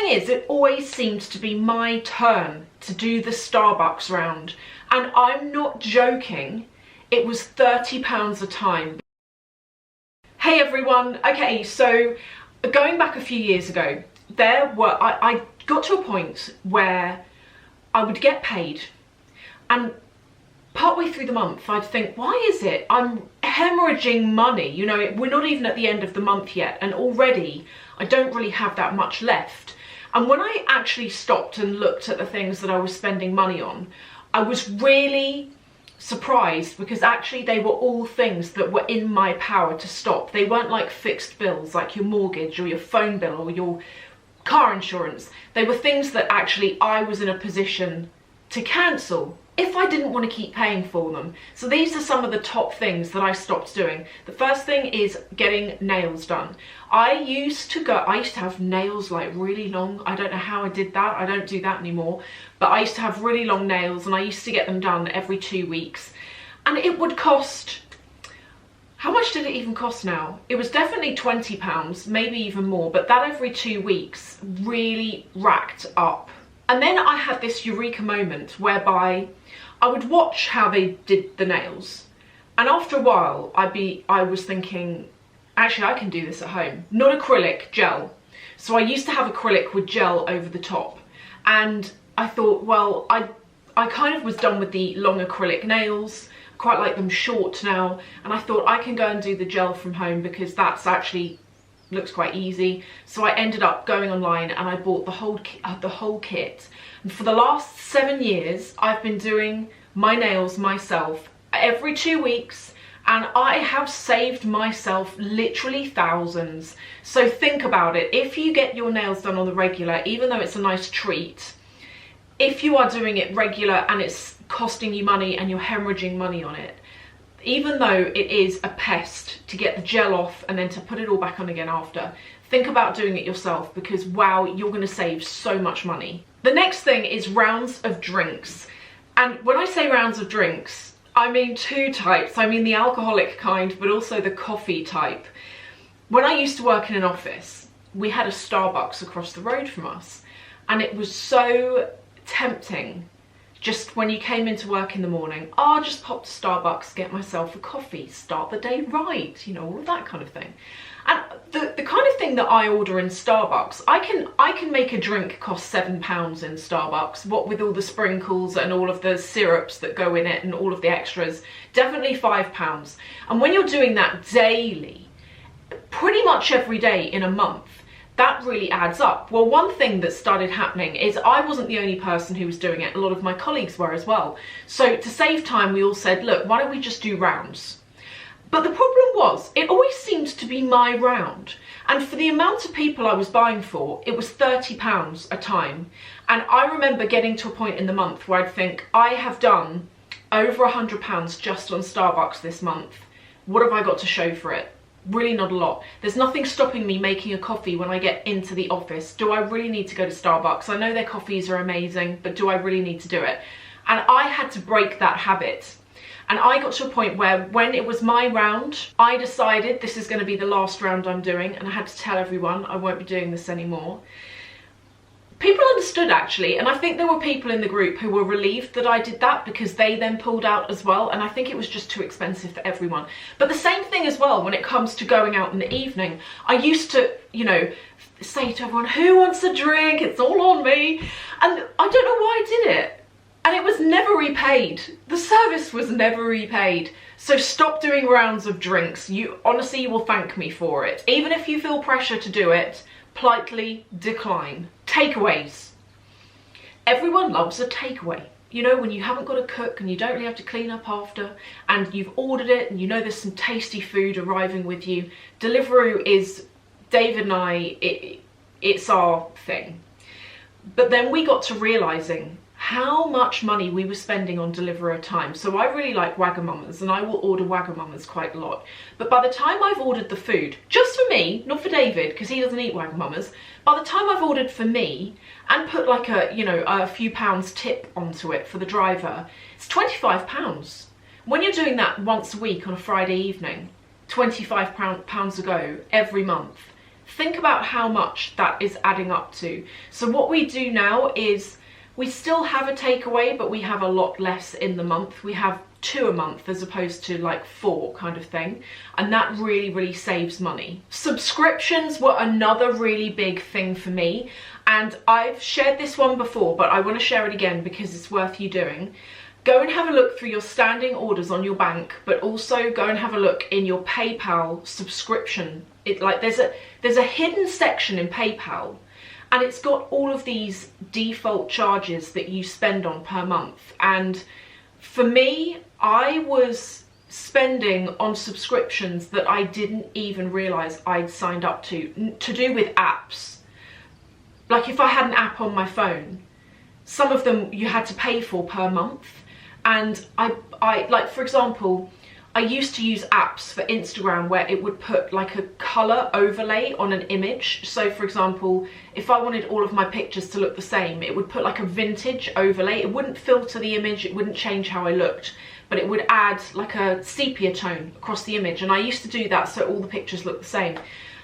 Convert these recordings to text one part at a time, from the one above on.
thing is, it always seems to be my turn to do the Starbucks round. And I'm not joking, it was £30 a time. Hey everyone, okay, so going back a few years ago, I got to a point where I would get paid, and partway through the month I'd think, why is it I'm hemorrhaging money? You know, we're not even at the end of the month yet, and already I don't really have that much left. And when I actually stopped and looked at the things that I was spending money on, I was really surprised, because actually they were all things that were in my power to stop. They weren't like fixed bills like your mortgage or your phone bill or your car insurance. They were things that actually I was in a position to cancel if I didn't want to keep paying for them. So these are some of the top things that I stopped doing. The first thing is getting nails done. I used to have nails like really long. I don't know how I did that. I don't do that anymore. But I used to have really long nails, and I used to get them done every 2 weeks. And it would cost, how much did it even cost now? It was definitely £20, maybe even more, but that every 2 weeks really racked up. And then I had this eureka moment whereby I would watch how they did the nails, and after a while I was thinking, actually I can do this at home. Not acrylic, gel. So I used to have acrylic with gel over the top, and I thought, well, I kind of was done with the long acrylic nails. I quite like them short now, and I thought I can go and do the gel from home because that's actually looks quite easy. So I ended up going online and I bought the whole kit. And for the last 7 years, I've been doing my nails myself every 2 weeks, and I have saved myself literally thousands. So think about it. If you get your nails done on the regular, even though it's a nice treat, if you are doing it regular and it's costing you money and you're hemorrhaging money on it, even though it is a pest to get the gel off and then to put it all back on again after, think about doing it yourself, because wow, you're going to save so much money. The next thing is rounds of drinks. And when I say rounds of drinks, I mean 2 types. I mean the alcoholic kind, but also the coffee type. When I used to work in an office, we had a Starbucks across the road from us, and it was so tempting. Just when you came into work in the morning, oh, I'll just pop to Starbucks, get myself a coffee, start the day right, you know, all of that kind of thing. And the kind of thing that I order in Starbucks, I can make a drink cost £7 in Starbucks, what with all the sprinkles and all of the syrups that go in it and all of the extras, definitely £5. And when you're doing that daily, pretty much every day in a month, that really adds up. Well, one thing that started happening is I wasn't the only person who was doing it. A lot of my colleagues were as well. So to save time, we all said, look, why don't we just do rounds? But the problem was, it always seemed to be my round. And for the amount of people I was buying for, it was £30 a time. And I remember getting to a point in the month where I'd think, I have done over £100 just on Starbucks this month. What have I got to show for it? Really not a lot. There's nothing stopping me making a coffee when I get into the office. Do I really need to go to Starbucks? I know their coffees are amazing, but do I really need to do it? And I had to break that habit. And I got to a point where when it was my round, I decided this is going to be the last round I'm doing, and I had to tell everyone I won't be doing this anymore. People understood actually, and I think there were people in the group who were relieved that I did that, because they then pulled out as well, and I think it was just too expensive for everyone. But the same thing as well when it comes to going out in the evening. I used to, you know, say to everyone, who wants a drink? It's all on me. And I don't know why I did it. And it was never repaid. The service was never repaid. So stop doing rounds of drinks. You honestly, you will thank me for it. Even if you feel pressure to do it, politely decline. Takeaways. Everyone loves a takeaway. You know, when you haven't got to cook and you don't really have to clean up after, and you've ordered it and you know there's some tasty food arriving with you. Deliveroo is, David and I, it's our thing. But then we got to realising how much money we were spending on Deliveroo time. So I really like Wagamama's, and I will order Wagamama's quite a lot. But by the time I've ordered the food, just for me, not for David, because he doesn't eat Wagamama's, by the time I've ordered for me and put like a, you know, a few pounds tip onto it for the driver, it's £25. When you're doing that once a week on a Friday evening, £25 a go every month, think about how much that is adding up to. So what we do now is we still have a takeaway, but we have a lot less in the month. We have 2 a month as opposed to like 4 kind of thing. And that really saves money. Subscriptions were another really big thing for me. And I've shared this one before, but I want to share it again because it's worth you doing. Go and have a look through your standing orders on your bank, but also go and have a look in your PayPal subscription. There's a hidden section in PayPal, and it's got all of these default charges that you spend on per month. And for me, I was spending on subscriptions that I didn't even realize I'd signed up to do with apps. Like if I had an app on my phone, some of them you had to pay for per month. And I like, for example, I used to use apps for Instagram where it would put like a color overlay on an image. So for example, if I wanted all of my pictures to look the same, it would put like a vintage overlay. It wouldn't filter the image, it wouldn't change how I looked, but it would add like a sepia tone across the image. And I used to do that so all the pictures look the same.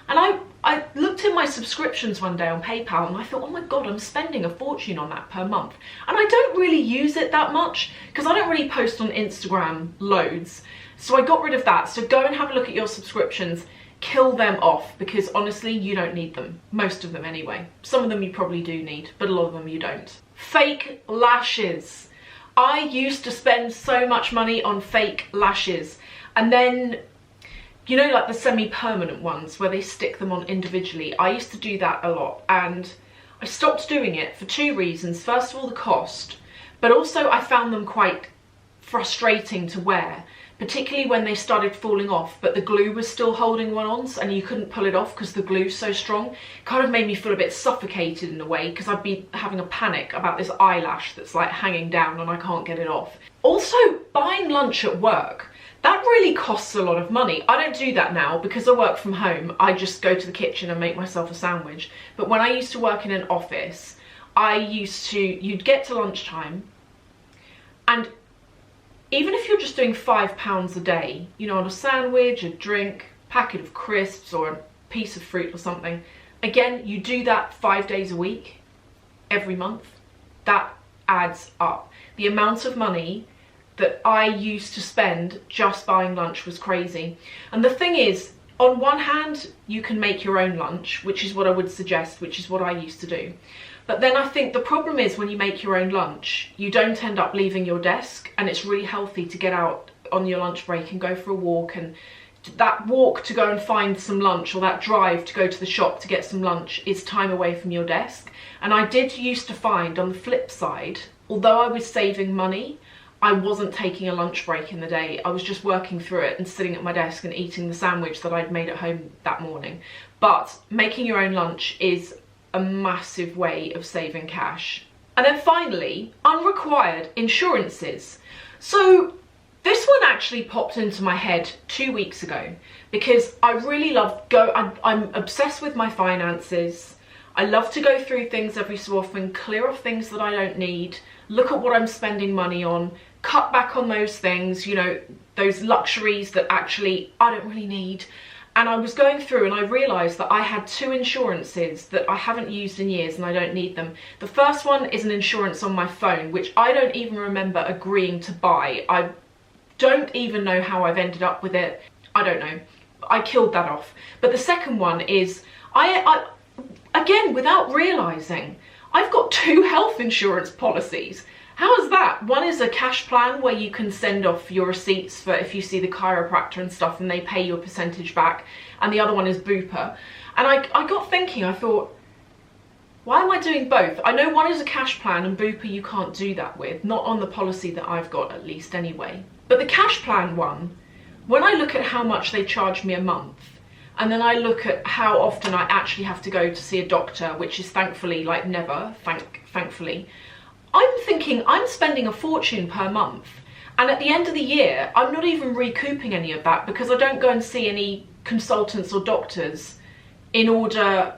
And I looked in my subscriptions one day on PayPal and I thought, oh my God, I'm spending a fortune on that per month. And I don't really use it that much because I don't really post on Instagram loads. So I got rid of that. So go and have a look at your subscriptions, kill them off, because honestly, you don't need them. Most of them anyway. Some of them you probably do need, but a lot of them you don't. Fake lashes. I used to spend so much money on fake lashes, and then, you know, like the semi-permanent ones where they stick them on individually. I used to do that a lot, and I stopped doing it for 2 reasons. First of all, the cost, but also I found them quite frustrating to wear, particularly when they started falling off, but the glue was still holding one on and you couldn't pull it off because the glue's so strong. It kind of made me feel a bit suffocated in a way, because I'd be having a panic about this eyelash that's like hanging down and I can't get it off. Also, buying lunch at work. That really costs a lot of money. I don't do that now because I work from home. I just go to the kitchen and make myself a sandwich. But when I used to work in an office, you'd get to lunchtime, and even if you're just doing £5 a day, you know, on a sandwich, a drink, packet of crisps or a piece of fruit or something, again, you do that 5 days a week, every month, that adds up. The amount of money that I used to spend just buying lunch was crazy. And the thing is, on one hand, you can make your own lunch, which is what I would suggest, which is what I used to do. But then I think the problem is when you make your own lunch, you don't end up leaving your desk, and it's really healthy to get out on your lunch break and go for a walk, and that walk to go and find some lunch, or that drive to go to the shop to get some lunch, is time away from your desk. And I did used to find, on the flip side, although I was saving money, I wasn't taking a lunch break in the day. I was just working through it and sitting at my desk and eating the sandwich that I'd made at home that morning. But making your own lunch is a massive way of saving cash. And then finally, unrequired insurances. So this one actually popped into my head 2 weeks ago because I really love I'm obsessed with my finances. I love to go through things every so often, clear off things that I don't need, look at what I'm spending money on, cut back on those things, you know, those luxuries that actually I don't really need. And I was going through and I realised that I had 2 insurances that I haven't used in years and I don't need them. The first one is an insurance on my phone, which I don't even remember agreeing to buy. I don't even know how I've ended up with it. I don't know. I killed that off. But the second one is, again, without realising, I've got 2 health insurance policies. How is that? One is a cash plan where you can send off your receipts for if you see the chiropractor and stuff and they pay you a percentage back. And the other one is Bupa. And I got thinking, I thought, why am I doing both? I know one is a cash plan and Bupa you can't do that with. Not on the policy that I've got, at least anyway. But the cash plan one, when I look at how much they charge me a month, and then I look at how often I actually have to go to see a doctor, which is thankfully like never, thankfully, I'm thinking I'm spending a fortune per month, and at the end of the year I'm not even recouping any of that because I don't go and see any consultants or doctors in order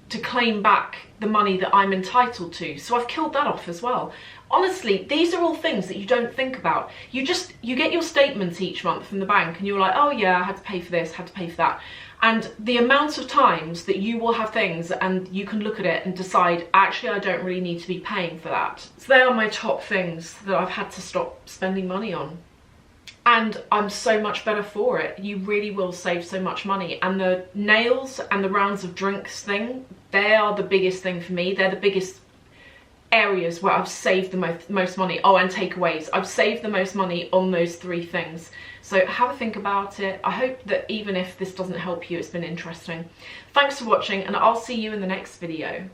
to claim back the money that I'm entitled to. So I've killed that off as well. Honestly, these are all things that you don't think about. You get your statements each month from the bank and you're like, oh yeah, I had to pay for this, had to pay for that. And the amount of times that you will have things and you can look at it and decide, actually, I don't really need to be paying for that. So they are my top things that I've had to stop spending money on. And I'm so much better for it. You really will save so much money. And the nails and the rounds of drinks thing, they are the biggest thing for me. They're the biggest areas where I've saved the most money. Oh, and takeaways. I've saved the most money on those 3 things. So have a think about it. I hope that even if this doesn't help you, it's been interesting. Thanks for watching, and I'll see you in the next video.